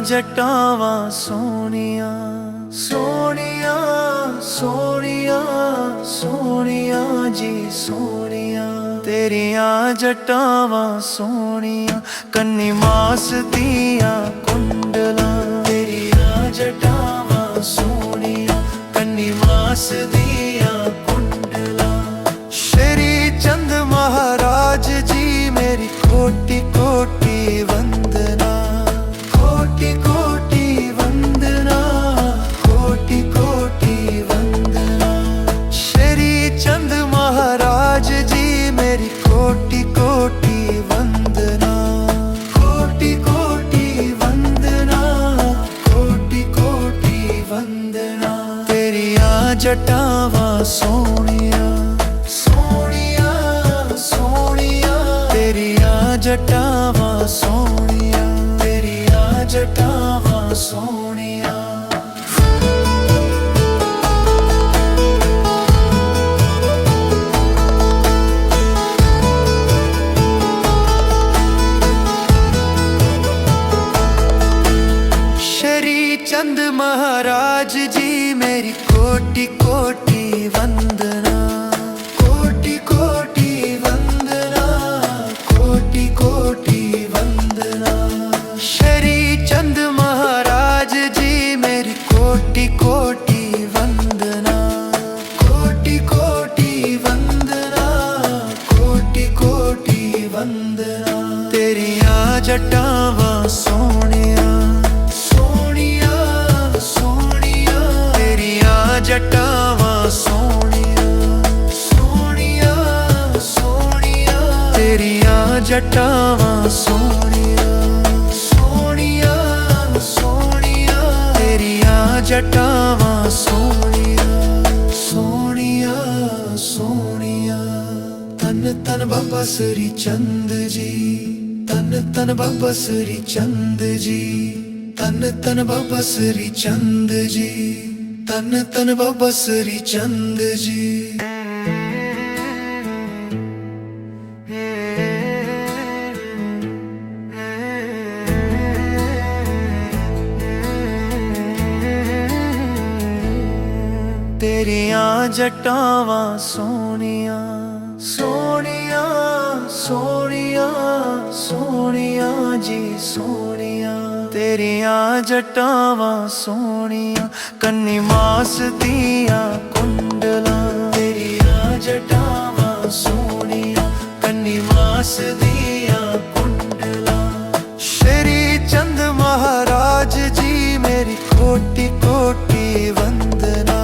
जटावां सोनिया सोनिया सोनिया सोनिया जी सोनिया तेरियां जटावां सोनिया कन्नी मास दियां कुंडलां तेरियां जटावां सोनिया कन्नी मास दियां कुंडलां श्री चंद महाराज जी मेरी कोटि कोटि वंदना कोटि कोटि वंदना कोटि कोटि वंदना श्री चंद महाराज जी मेरी कोटि कोटि वंदना कोटि कोटि वंदना कोटि कोटि वंदना तेरियां जटावां सोनिया सोनिया सोनिया तेरियां जटावां सोनिया तेरियां जटावां सोनिया चंद महाराज जी मेरी कोटि कोटि वंदना कोटि कोटि वंदना कोटि कोटि वंदना श्री चंद महाराज जी मेरी कोटि कोटि वंदना कोटि कोटि वंदना कोटि कोटि वंदना तेरियां जटावां सोनिया जटावां सोनिया सोनिया सोनिया तेरियां जटावां सोनिया सोनिया सोनिया तेरियां जटावां सोनिया सोनिया सोनिया तन तन बाबा श्री चंद जी तन तन बाबा श्री चंद जी तन तन बाबा श्री चंद जी तन तन बाबा श्री चंद जी तेरियां जटावां सोनिया सोनिया सोनिया सोनिया जी सोनिया तेरियां जटावां सोनिया कन्नी मास दियां कुंडलां तेरियां जटावां सोनिया कन्नी मास दियां कुंडलां श्री चंद महाराज जी मेरी कोटि कोटि वंदना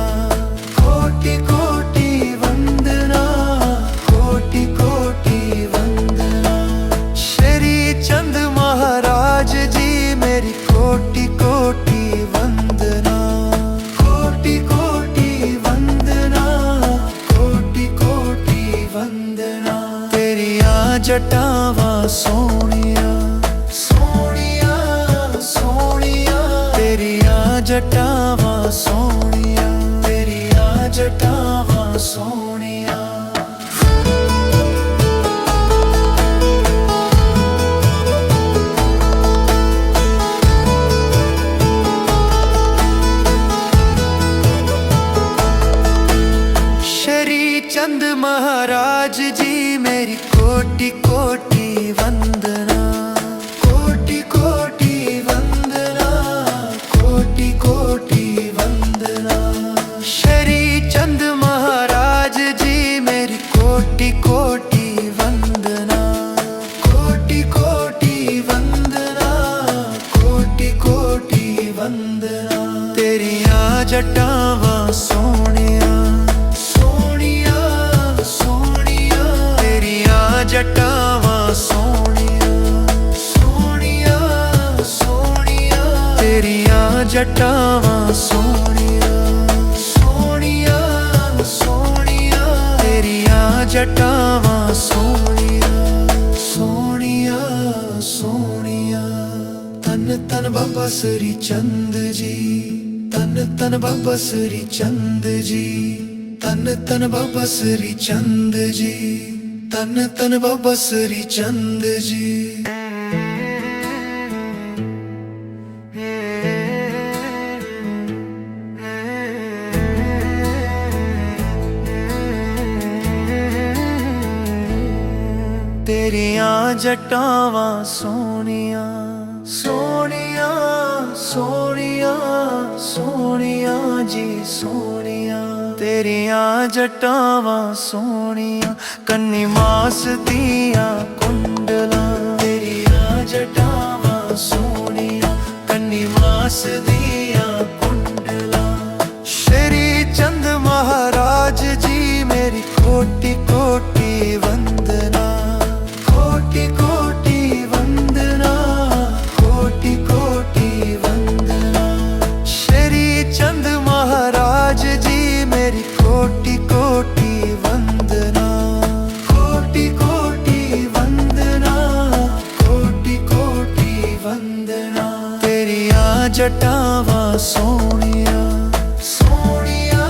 कोटि कोटि वंदना कोटि कोटि वंदना श्री चंद महाराज जी मेरी कोटि कोटि वंदना कोटि कोटि वंदना कोटि कोटि वंदना तेरियां जटावां सोनिया सोनिया सोनिया तेरियां जटावां सोनिया तेरियां जटावां सोनिया चंद महाराज जी मेरी कोटि कोटि वंदना कोटि कोटि वंदना कोटि कोटि वंदना श्री चंद महाराज जी मेरी कोटि कोटि वंदना कोटि कोटि वंदना कोटि कोटि वंदना तेरियां जटावां सोनिया जटावां सोनिया सोनिया सोनिया तेरियां जटावां सोनिया सोनिया सोनिया तेरियां जटावां सोनिया सोनिया सोनिया तन तन बाबा श्री चंद जी तन तन बाबा श्री चंद जी तन तन बाबा श्री चंद जी तन तन बाबा श्री चंद जी जटावां सोनिया सोनिया सोनिया सोनिया जी सोनिया तेरियां जटावां सोनिया कन्नी मास दियां कुंडलां तेरियां जटावां सोनिया कन्नी मास दियां कुंडलां श्री चंद महाराज जी मेरी कोटि कोटि वंदना कोटि कोटि वंदना कोटि कोटि वंदना श्री चंद महाराज जी मेरी कोटि कोटि वंदना कोटि कोटि वंदना कोटि कोटि वंदना तेरियां जटावां सोनिया सोनिया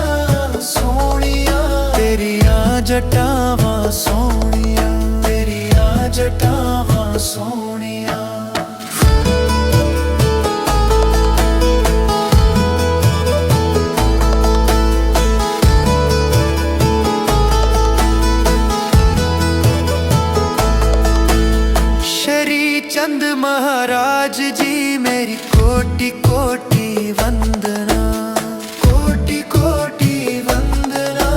सोनिया तेरियां जटावां सोनिया तेरियां जटावां सोनिया श्री चंद महाराज जी मेरी कोटि कोटि वंदना कोटि कोटि वंदना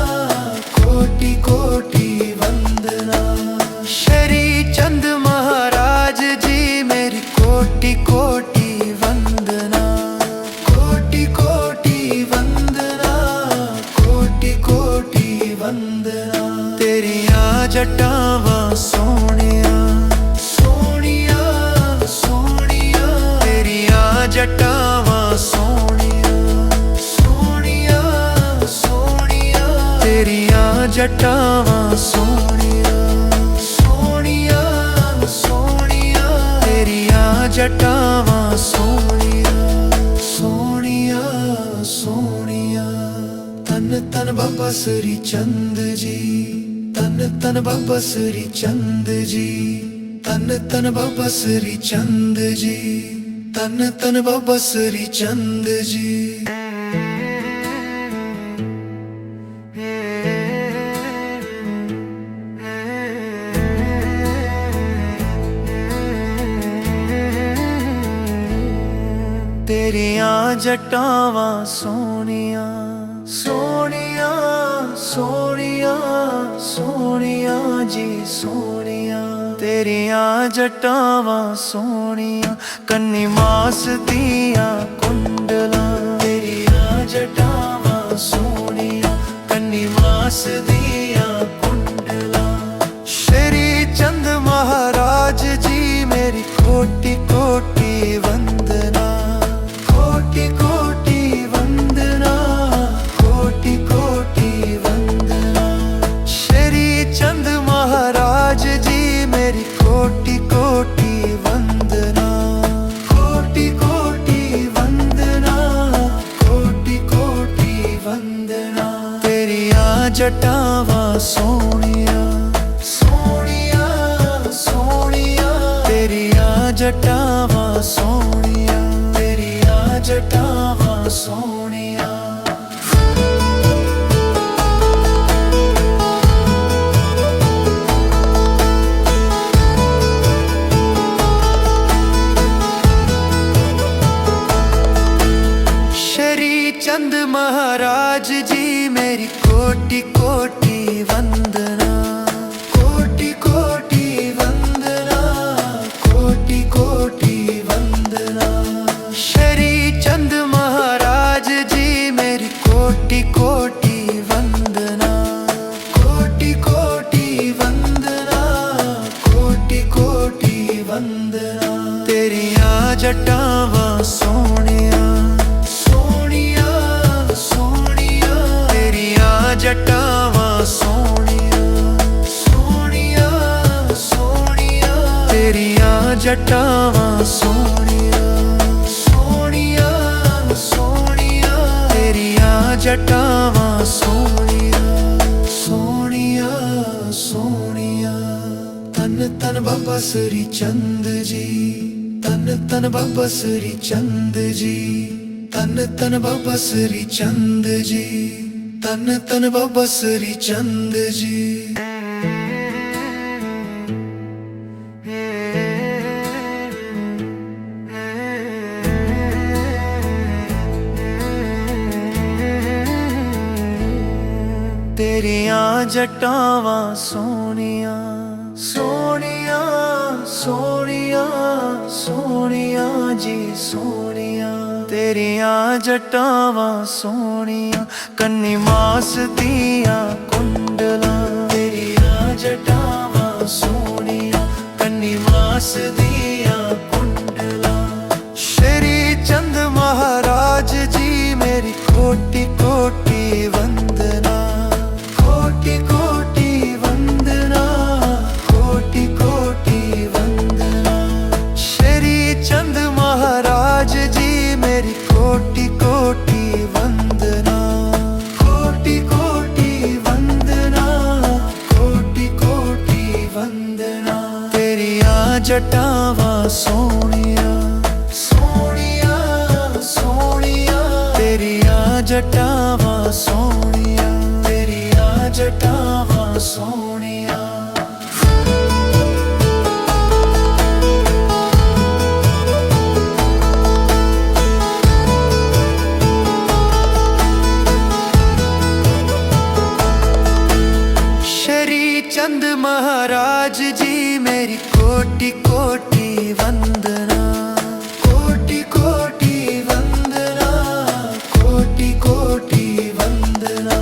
कोटि कोटि वंदना श्री चंद महाराज जी मेरी कोटि कोटि वंदना कोटि कोटि वंदना कोटि कोटि वंदना तेरियां जटावां सोनिया सोनिया सोनिया तेरियां जटावां सोनिया सोनिया सोनिया तेरियां जटावां सोनिया सोनिया सोनिया तेरियां जटावां सोनिया सोनिया सोनिया तन तन बाबा श्री चंद जी तन तन बाबा श्री चंद जी तन तन बाबा श्री चंद जी तन तन बाबा श्री चंद जी तेरियां जटावां सोनिया सोनिया सोनिया सोनिया जी सोनिया तेरियां जटावां सोनिया कन्नी मास दियां कुंडलां तेरियां जटावां सोनिया कन्नी मास दियां कुंडलां श्री चंद महाराज जी मेरी कोटि कोटि वंदना कोटि कोटि वंदना कोटि कोटि वंदना श्री चंद महाराज जी मेरी कोटि कोटि वंदना कोटि कोटि वंदना कोटि कोटि वंदना तेरियां जटावां सोनिया सोनिया सोनिया तेरियां जटावां सोनिया तेरियां जटावां सोनिया श्री चंद महाराज जी मेरी कोटि कोटि वंदना कोटि कोटि वंदना कोटि कोटि वंदना श्री चंद महाराज जी मेरी कोटि कोटि वंदना कोटि कोटि वंदना कोटि कोटि वंदना तेरियां जटावां सोनिया सोनिया सोनिया तेरियां जटावां सोनिया सोनिया सोनिया तेरियां जटावां सोनिया सोनिया सोनिया तेरियां जटावां सोनिया सोनिया सोनिया तन तन बाबा श्री चंद जी तन तन बाबा श्री चंद जी तन तन बाबा श्री चंद जी तन तन बाबा श्री चंद जी तेरियां जटावां सोनिया सोनिया सोनिया सोनिया जी सोनिया तेरियां जटावां सोनिया कन्नी मास दियां कुंडला तेरियां जटावां सोनिया कन्नी मास दियां कुंडला श्री चंद महाराज जी मेरी कोटि कोटि वंदना कोटि कोटि वंदना कोटि कोटि वंदना श्री चंद महाराज जी मेरी कोटि कोटि वंदना कोटि कोटि वंदना कोटि कोटि वंदना तेरियां जटावां सोनिया सोनिया सोनिया तेरियां जटावां सोनिया तेरियां जटावां सोनिया श्री चंद महाराज जी मेरी कोटि कोटि वंदना कोटि कोटि वंदना कोटि कोटि वंदना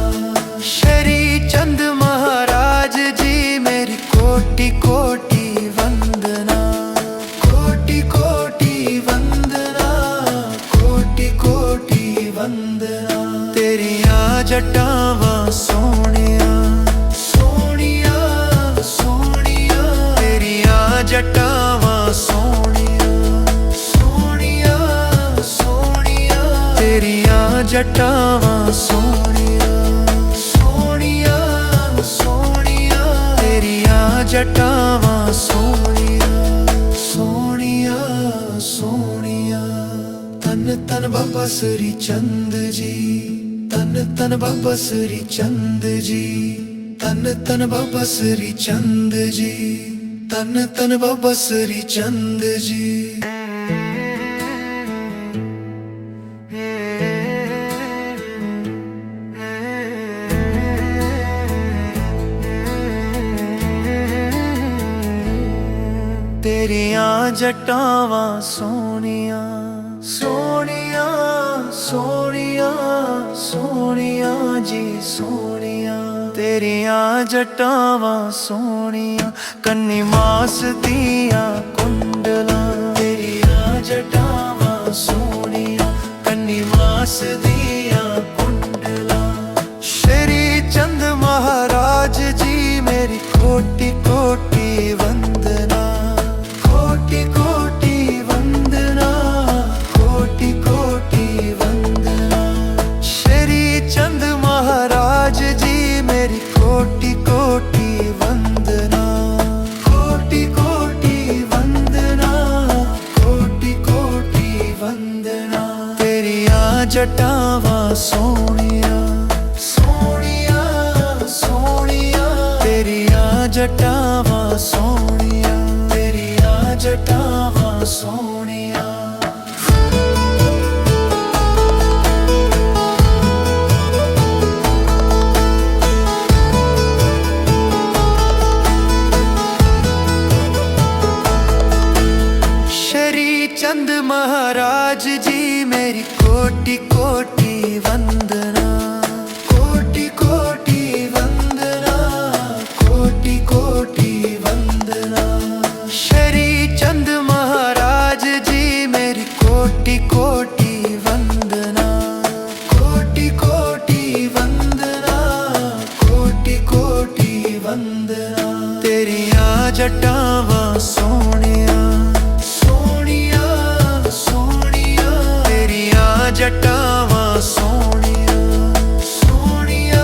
श्री चंद महाराज जी मेरी कोटि कोटि वंदना कोटि कोटि वंदना कोटि कोटि वंदना तेरियां जटावां सोनिया सोनिया सोनिया तेरियां जटावां सोनिया सोनिया सोनिया तेरियां जटावां सोनिया सोनिया सोनिया तेरियां जटावां सोनिया सोनिया सोनिया तन तन बाबा श्री चंद जी तन तन बाबा श्री चंद जी तन तन बाबा श्री चंद जी तन तन बाबा श्री चंद जी तेरियां जटावां सोनिया सोनिया सोनिया सोनिया जी सोनिया तेरियां जटावां सोनिया कन्नी मास दियां कुंडला तेरियां जटावां सोनिया कन्नी मास दियां कुंडला श्री चंद महाराज जी मेरी कोटि कोटि वंदना कोटि कोटि वंदना कोटि कोटि वंदना श्री चंद महाराज जी मेरी कोटि कोटि वंदना कोटि कोटि वंदना कोटि कोटि वंदना तेरियां जटावां सोनिया सोनिया सोनिया तेरियां जटावां सोनिया तेरियां जटावां सोनिया श्री चंद महाराज जी मेरी कोटि कोटि वंदना कोटि कोटि वंदना कोटि कोटि वंदना श्री चंद महाराज जी मेरी कोटि कोटि वंदना कोटि कोटि वंदना कोटि कोटि वंदना तेरियां जटावां सोनिया सोनिया सोनिया तेरियां जटावां सोनिया सोनिया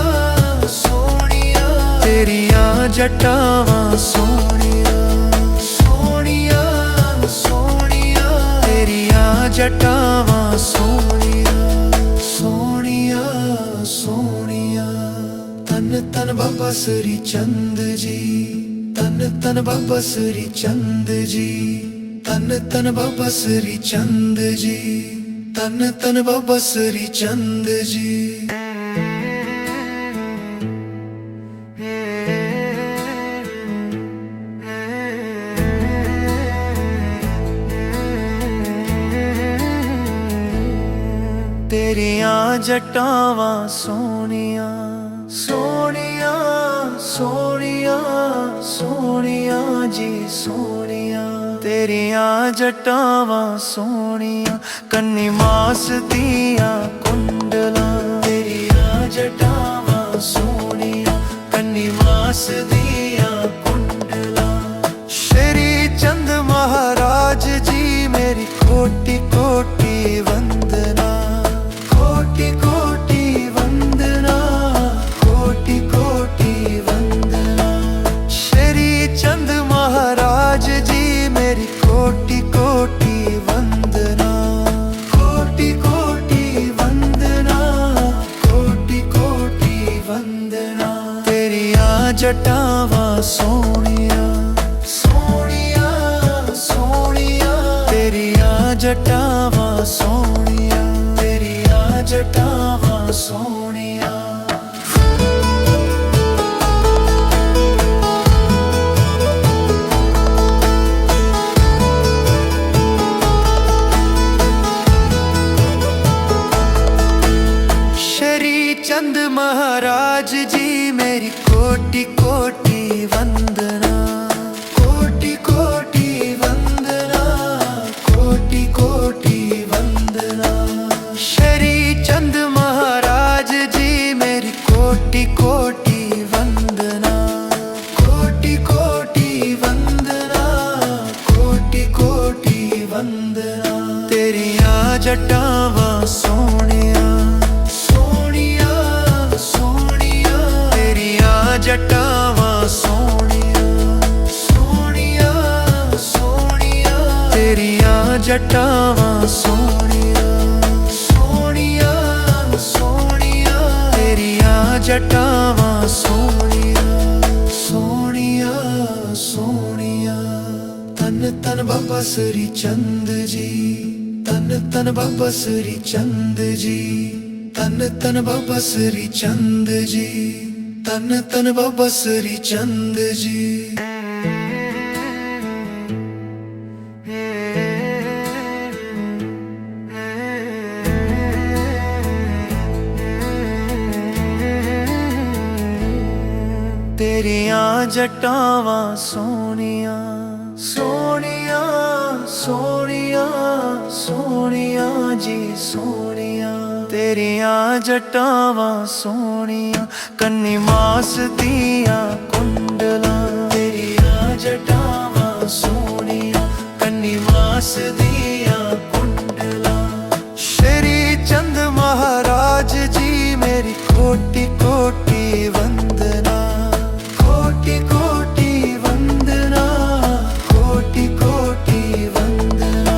सोनिया तेरियां जटावां सोनिया सोनिया सोनिया तेरियां जटावां सोनिया सोनिया सोनिया तन तन बाबा श्री चंद जी तन तन बाबा श्री चंद जी तन तन बाबा श्री चंद जी तन तन बाबा श्री चंद जी तेरियां जटावां सोनिया सोनिया सोनिया सोनिया जी सोनिया तेरियां जटावां सोनिया कन्नी मास दियां कुंडलां तेरियां जटावां सोनिया कन्नी मास दियां कुंडलां श्री चंद महाराज जी मेरी कोटि कोटि वंदना कोटि कोटि वंदना कोटि कोटि वंदना श्री चंद महाराज जी मेरी कोटि कोटि वंदना कोटि कोटि वंदना कोटि कोटि वंदना तेरियां जटावां सोनिया सोनिया सोनिया तेरियां जटावां सोनिया तेरियां जटावां सोनिया श्री चंद महाराज जी मेरी कोटि कोटि वंदना कोटि कोटि वंदना कोटि कोटि वंदना श्री चंद महाराज जी मेरी कोटि कोटि वंदना कोटि कोटि वंदना कोटि कोटि वंदना तेरियां जटावां सोनिया सोनिया सोनिया तेरियां जटावां सोनिया सोनिया सोनिया तेरियां जटावां सोनिया सोनिया सोनिया तेरियां जटावां सोनिया सोनिया सोनिया तन तन बाबा श्री चंद जी तन तन बाबा श्री चंद जी तन तन बाबा श्री चंद जी तन तन बाबा श्री चंद जी तेरियां जटावां सोनिया सोनिया सोनिया सोनिया जी सोनिया तेरियां जटावां सोनिया कन्नी मास दियां कुंडलां तेरियां जटावां सोनिया कन्नी मास दियां कुंडलां श्री चंद महाराज जी मेरी कोटि कोटि वंदना कोटि कोटि वंदना कोटि कोटि वंदना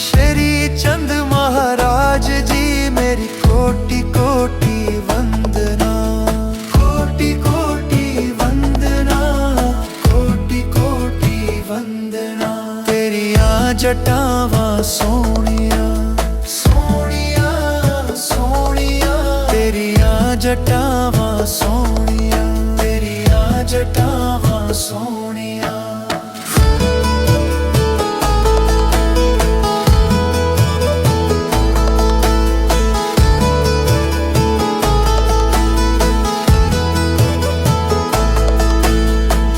श्री चंद महाराज जी मेरी कोटि कोटि वंदना कोटि कोटि वंदना कोटि कोटि वंदना तेरियां जटावां सोनिया सोनिया सोनिया तेरियां जटावां सोनिया तेरियां जटावां सोनिया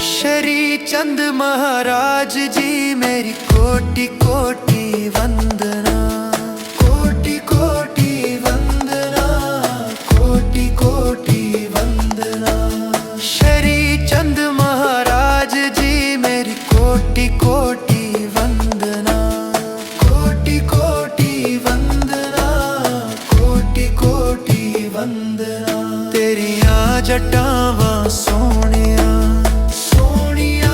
श्री चंद महाराज जी मेरी कोटि कोटि वंदना कोटि कोटि वंदना कोटि कोटि वंदना श्री चंद महाराज जी मेरी कोटि कोटि वंदना कोटि कोटि वंदना कोटि कोटि वंदना तेरियां जटावां सोनिया सोनिया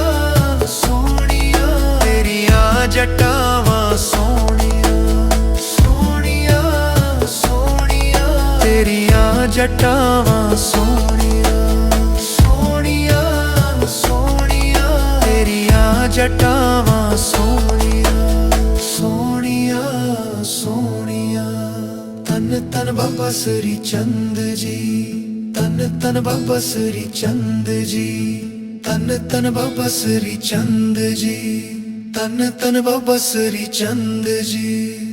सोनिया तेरियां जटावां सोनिया सोनिया सोनिया तेरियां जटावां सोनिया सोनिया सोनिया तेरियां जटावां सोनिया सोनिया सोनिया तन तन बाबा श्री चंद जी तन तन बाबा श्री चंद जी तन तन बाबा श्री चंद जी तन तन बाबा श्री चंद जी।